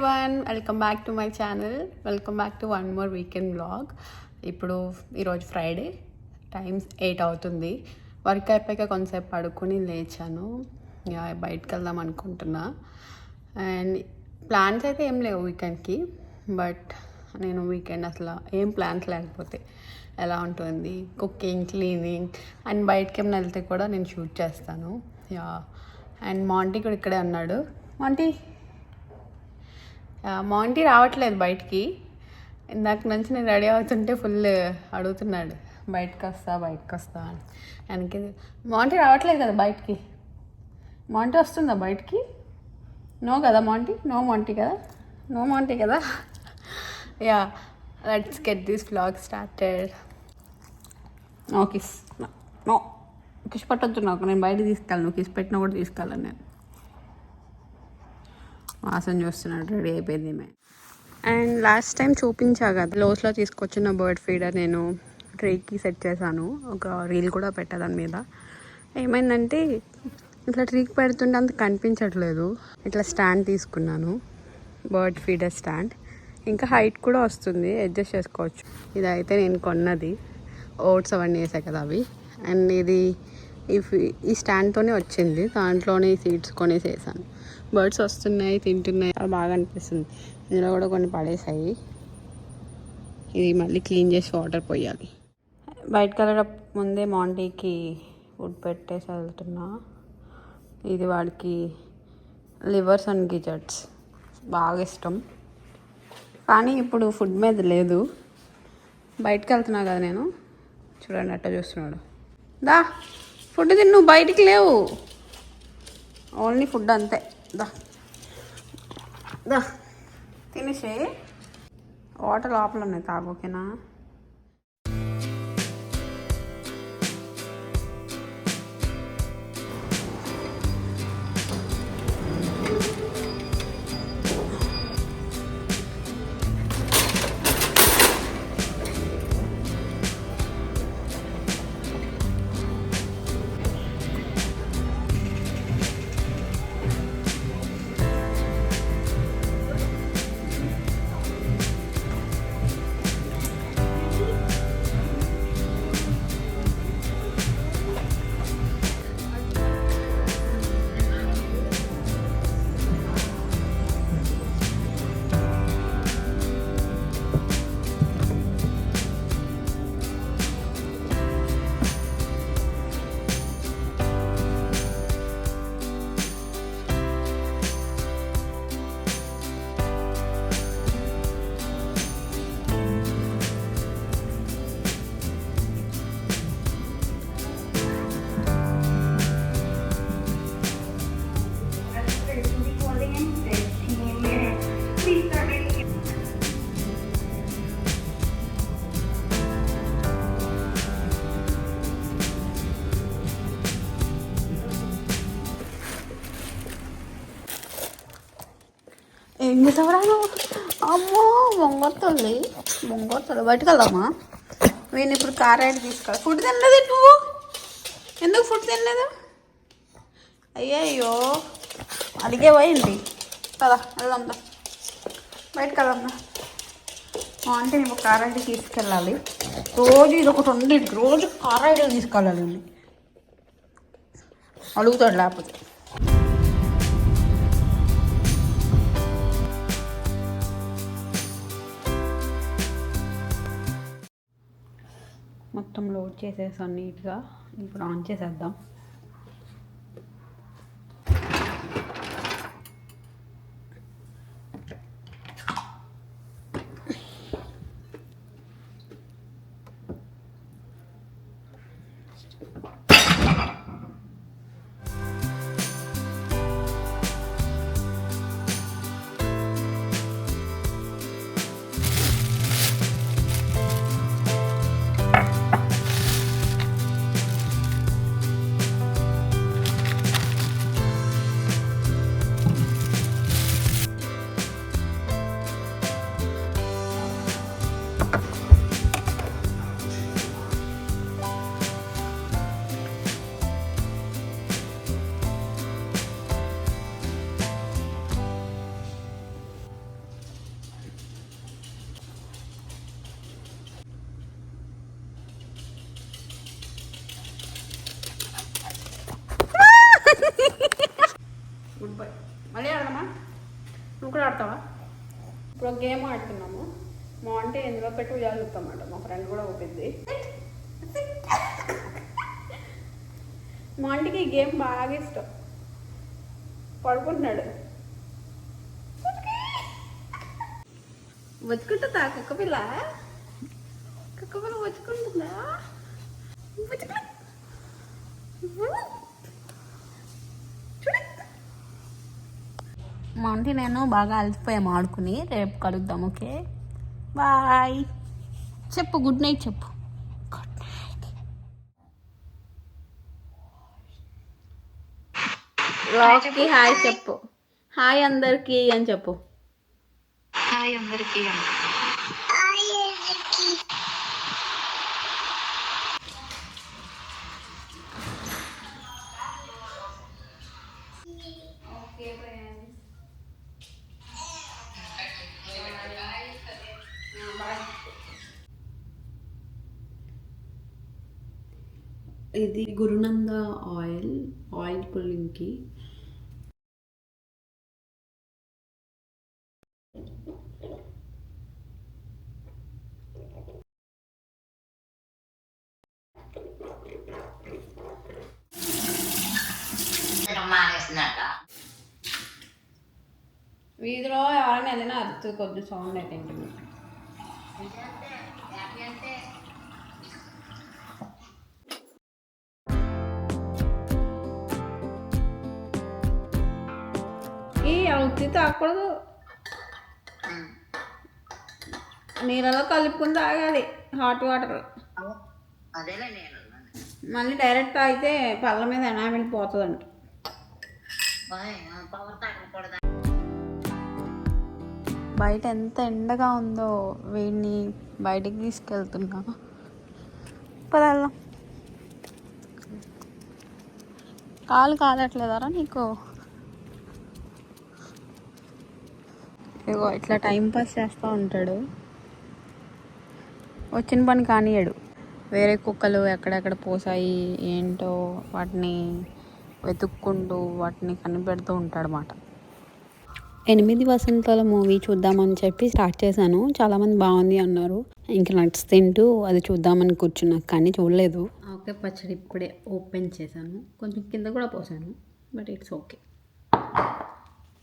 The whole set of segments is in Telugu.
Everyone, welcome back to my channel. Welcome back to one more weekend vlog. ఇప్పుడు ఈరోజు ఫ్రైడే, టైమ్స్ 8 అవుతుంది. వర్క్ అయిపోయాక కొంతసేపు పడుకొని లేచాను. బయటకు వెళ్దాం అనుకుంటున్నా. అండ్ ప్లాన్స్ అయితే ఏం లేవు వీకెండ్కి, బట్ నేను వీకెండ్ అసలు ఏం ప్లాన్స్ లేకపోతే ఎలా ఉంటుంది, కుకింగ్, క్లీనింగ్ అండ్ బయటకి ఏమైనా వెళ్తే కూడా నేను షూట్ చేస్తాను. అండ్ మాంటీ కూడా ఇక్కడే ఉన్నాడు. మాంటీ రావట్లేదు బయటికి. ఇందాక నుంచి నేను రెడీ అవుతుంటే ఫుల్ అడుగుతున్నాడు, బయటకు వస్తా అని. ఆయనకి మాంటీ రావట్లేదు కదా బయటికి. మాంటీ వస్తుందా బయటికి? నో కదా మాంటీ? నో మాంటీ కదా. Yeah, let's get this vlog started. No kiss పట్టొద్దు నాకు. నేను బయట తీసుకెళ్ళను. నువ్వు కిస్ పెట్టినా కూడా తీసుకెళ్ళను నేను. వాసన చూస్తున్నాడు, రెడీ అయిపోయింది మే. అండ్ లాస్ట్ టైం చూపించా కదా, లోస్లో తీసుకొచ్చిన బర్డ్ ఫీడర్ నేను ట్రీకి సెట్ చేశాను. ఒక రీల్ కూడా పెట్టా దాని మీద. ఏమైందంటే ఇట్లా ట్రీకి పెడుతుంటే అంత కనిపించట్లేదు. ఇట్లా స్టాండ్ తీసుకున్నాను, బర్డ్ ఫీడర్ స్టాండ్. ఇంకా హైట్ కూడా వస్తుంది, అడ్జస్ట్ చేసుకోవచ్చు. ఇదైతే నేను కొన్నది, ఓట్స్ అవన్నీ వేసాయి కదా అవి. అండ్ ఇది ఈ స్టాండ్తోనే వచ్చింది. దాంట్లోనే సీడ్స్ కొనేసి వేసాను. బర్డ్స్ వస్తున్నాయి, తింటున్నాయి, అది బాగా అనిపిస్తుంది. ఇందులో కూడా కొన్ని పడేసాయి. ఇది మళ్ళీ క్లీన్ చేసి వాటర్ పోయాలి. బయటకు వెళ్ళడం ముందే మాంటీకి ఫుడ్ పెట్టేసి వెళ్తున్నా. ఇది వాడికి లివర్స్ అండ్ గిజర్ట్స్ బాగా ఇష్టం, కానీ ఇప్పుడు ఫుడ్ మీద లేదు. బయటకు వెళ్తున్నా కదా నేను, చూడండి అట్ట చూస్తున్నాడు. దా ఫుడ్ తిని, నువ్వు బయటికి లేవు, ఓన్లీ ఫుడ్ అంతే. దా తినేసే. వాటర్ లోపల ఉన్నాయి, తాగు, ఓకేనా? ఏం చేసావురా నువ్వు? అమ్మో బొంగొత్తుంది బయటకు వెళ్దామా? నేను ఇప్పుడు కార్ రైడ్ తీసుకెళ్ళి. ఫుడ్ తినలేదు నువ్వు? ఎందుకు ఫుడ్ తినలేదు? అయ్యో అడిగే పోయింది కదా. వెళ్దాందా, బయటకు వెళ్దాందా. అంటే నేను కార్ రైడ్ తీసుకెళ్ళాలి. రోజు ఇది ఒకటి ఉంది, రోజు కార్ రైడ్ తీసుకెళ్ళాలి. అడుగుతాడు లేకపోతే. మొత్తం లోడ్ చేసేసాను నీట్గా. ఇప్పుడు ఆన్ చేసేద్దాం. ఆడుతున్నాము. మా అంటే ఎందులో పెట్టి ఉయ్యాలుతామన్నమాట. మా ఫ్రెండ్ కూడా ఊపింది. మా ఆంటీకి ఈ గేమ్ బాగా ఇష్టం. పడుకుంటున్నాడు. వచ్చుకుంటుందా కుక్కపిల్ల? కుక్కపిల్ల వచ్చుకుంటుందా? మా ఆంటీ నేను బాగా అలసిపోయాము ఆడుకుని. రేపు కలుద్దాం. Okay bye. చెప్పు గుడ్ నైట్ చెప్పు. Good night. రాక్కి హాయ్ చెప్పు. హాయ్ అందరికి అని చెప్పు. హాయ్ అందరికి. ఇది గురునంద ఆయిల్ పుల్లింగ్కి. వీధిలో ఎవరైనా ఏదైనా అరుతుంది. కొద్ది సౌండ్ అయితే ఇంటి ఈ అవుతి తాకూడదు. నీళ్ళలో కలుపుకుని తాగాలి హాట్ వాటర్. మళ్ళీ డైరెక్ట్ తాగితే పళ్ళ మీద ఎనామిల్ పోతుందంట. బయట ఎంత ఎండగా ఉందో వీడిని బయటికి తీసుకెళ్తున్నా. పదల్లా కాలు కాలట్లేదారా నీకు? ఇగో ఇట్లా టైంపాస్ చేస్తూ ఉంటాడు. వచ్చిన పని కానియడు. వేరే కుక్కలు ఎక్కడెక్కడ పోసాయి ఏంటో వాటిని వెతుక్కుంటూ వాటిని కనిపెడుతూ ఉంటాడు అన్నమాట. 8 వసంతాల మూవీ చూద్దామని చెప్పి స్టార్ట్ చేశాను. చాలామంది బాగుంది అన్నారు. ఇంకా నట్స్ తింటూ అది చూద్దామని కూర్చున్నా, కానీ చూడలేదు. ఓకే పచ్చడి ఇప్పుడే ఓపెన్ చేశాను. కొంచెం కింద కూడా పోసాను, బట్ ఇట్స్ ఓకే.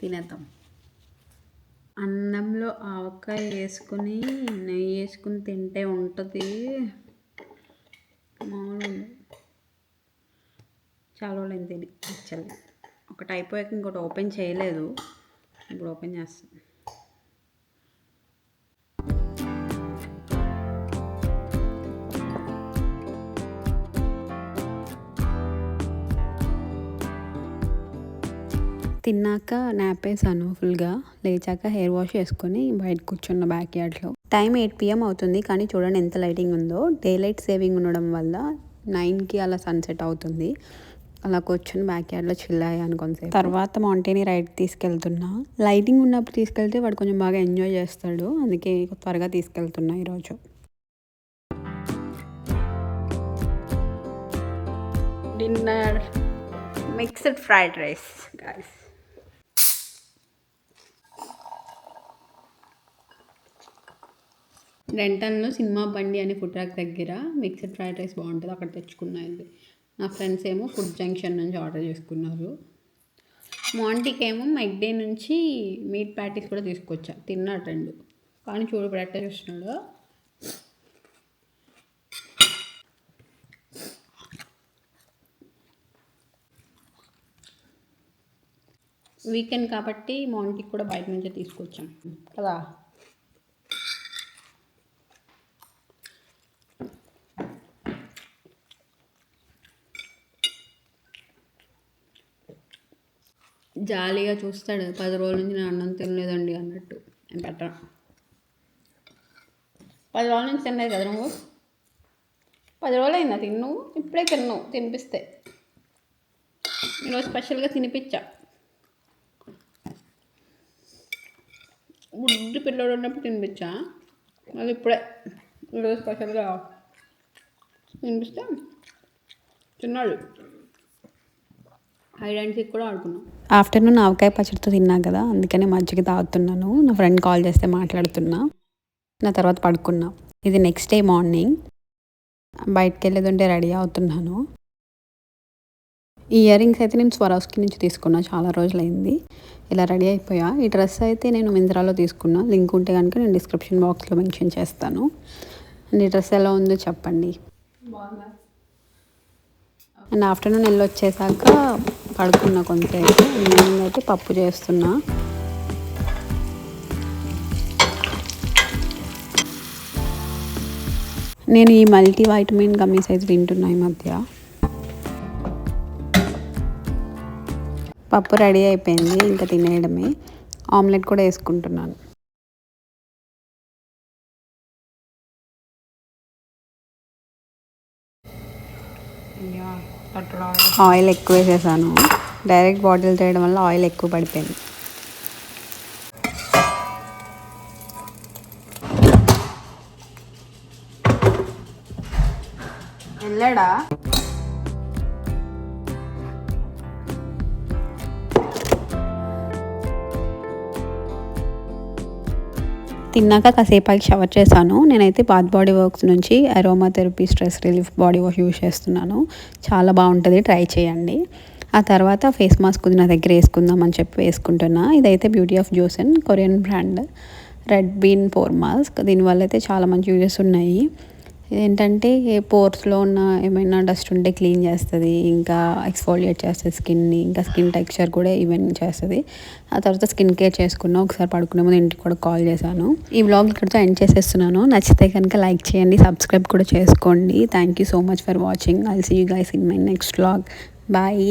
తినేద్దాం. అన్నంలో ఆవకాయ వేసుకుని నెయ్యి వేసుకుని తింటే ఉంటుంది. మామూలు చాలా రోజులు తిని యాక్చువల్లీ. ఒకటి అయిపోయాక ఇంకోటి ఓపెన్ చేయలేదు. ఇప్పుడు ఓపెన్ చేస్తాను. తిన్నాక నాప్ వేసాను ఫుల్గా. లేచాక హెయిర్ వాష్ చేసుకొని బయట కూర్చున్న బ్యాక్ యార్డ్లో. టైం 8 PM అవుతుంది, కానీ చూడండి ఎంత లైటింగ్ ఉందో. డే లైట్ సేవింగ్ ఉండడం వల్ల 9కి అలా సన్సెట్ అవుతుంది. అలా కూర్చొని బ్యాక్ యార్డ్లో చిల్ అయ్యాను కొంతసేపు. తర్వాత మాంటేని రైడ్ తీసుకెళ్తున్నా. లైటింగ్ ఉన్నప్పుడు తీసుకెళ్తే వాడు కొంచెం బాగా ఎంజాయ్ చేస్తాడు, అందుకే త్వరగా తీసుకెళ్తున్నా ఈరోజు. Dinner mixed fried rice guys. రెంటన్లో సినిమా బండి అనే ఫుడ్ ట్రాక్ దగ్గర మిక్స్డ్ ఫ్రైడ్ రైస్ బాగుంటుంది, అక్కడ తెచ్చుకున్నది. నా ఫ్రెండ్స్ ఏమో ఫుడ్ జంక్షన్ నుంచి ఆర్డర్ చేసుకున్నారు. మాంటీకి ఏమో మెక్డే నుంచి మీట్ ప్యాటీస్ కూడా తీసుకొచ్చా. తిన్నాడు 2, కానీ చూడు ఇప్పుడు ఎట్ట చూస్తున్నాడు. వీకెండ్ కాబట్టి మాంటీకి కూడా బయట నుంచే తీసుకొచ్చాం కదా. జాలీగా చూస్తాడు. 10 రోజుల నుంచి నేను అన్నం తినలేదండి అన్నట్టు. నేను పెట్టను. 10 రోజుల నుంచి తినలేదు కదా నువ్వు. 10 రోజులు అయిందా తిన్ను? ఇప్పుడే తిన్నావు తినిపిస్తే. ఈరోజు స్పెషల్గా తినిపించా. గుడ్డు పిల్లడు ఉన్నప్పుడు తినిపించా, మళ్ళీ ఇప్పుడే ఈరోజు స్పెషల్గా తినిపిస్తే తిన్నాడు. హైడ్ అండ్ సీక్ కూడా ఆడుకున్నాం. ఆఫ్టర్నూన్ ఆవకాయ పచ్చడితో తిన్నా కదా, అందుకనే మజ్జిగ తాగుతున్నాను. నా ఫ్రెండ్ కాల్ చేస్తే మాట్లాడుతున్నా. నా తర్వాత పడుకున్నా. ఇది నెక్స్ట్ డే మార్నింగ్. బయటకు వెళ్ళేది ఉంటే రెడీ అవుతున్నాను. ఈ ఇయర్ రింగ్స్ అయితే నేను స్వరాస్కి నుంచి తీసుకున్నా, చాలా రోజులైంది. ఇలా రెడీ అయిపోయా. ఈ డ్రెస్ అయితే నేను మింత్రాలో తీసుకున్నా. లింక్ ఉంటే కనుక నేను డిస్క్రిప్షన్ బాక్స్లో మెన్షన్ చేస్తాను. అండ్ ఈ డ్రెస్ ఎలా ఉందో చెప్పండి. అండ్ ఆఫ్టర్నూన్ వెళ్ళొచ్చేసాక పడుకున్నా కొంతసేపు. ఈవినింగ్ అయితే పప్పు చేస్తున్నా. నేను ఈ మల్టీ వైటమిన్ గమ్మీస్ అయితే తింటున్నా ఈ మధ్య. పప్పు రెడీ అయిపోయింది, ఇంకా తినేయడమే. ఆమ్లెట్ కూడా వేసుకుంటున్నాను. ఆయిల్ ఎక్కువ వేసేసాను. డైరెక్ట్ బాటిల్ చేయడం వల్ల ఆయిల్ ఎక్కువ పడిపోయింది. వెళ్ళాడా? తిన్నాక కాసేపాకి షవర్ చేశాను. నేనైతే బాత్ బాడీ వర్క్స్ నుంచి aroma therapy stress relief body wash use చేస్తున్నాను. చాలా బాగుంటుంది, ట్రై చేయండి. ఆ తర్వాత ఫేస్ మాస్క్ నా దగ్గర వేసుకుందాం అని చెప్పి వేసుకుంటున్నా. ఇదైతే beauty of Joseon Korean brand red bean pore mask. దీనివల్ల అయితే చాలా మంచి యూజెస్ ఉన్నాయి. ఏంటంటే పోర్స్లో ఉన్న ఏమైనా డస్ట్ ఉంటే క్లీన్ చేస్తుంది, ఇంకా ఎక్స్ఫోలియేట్ చేస్తుంది స్కిన్ని, ఇంకా స్కిన్ టెక్స్చర్ కూడా ఈవెన్ చేస్తుంది. ఆ తర్వాత స్కిన్ కేర్ చేసుకున్నా. ఒకసారి పడుకునే ముందు ఇంటికి కూడా కాల్ చేశాను. ఈ వ్లాగ్ ఇక్కడితో ఎండ్ చేసేస్తున్నాను. నచ్చితే కనుక లైక్ చేయండి, సబ్స్క్రైబ్ కూడా చేసుకోండి. Thank you so much for watching. I'll see you guys in my next vlog. Bye.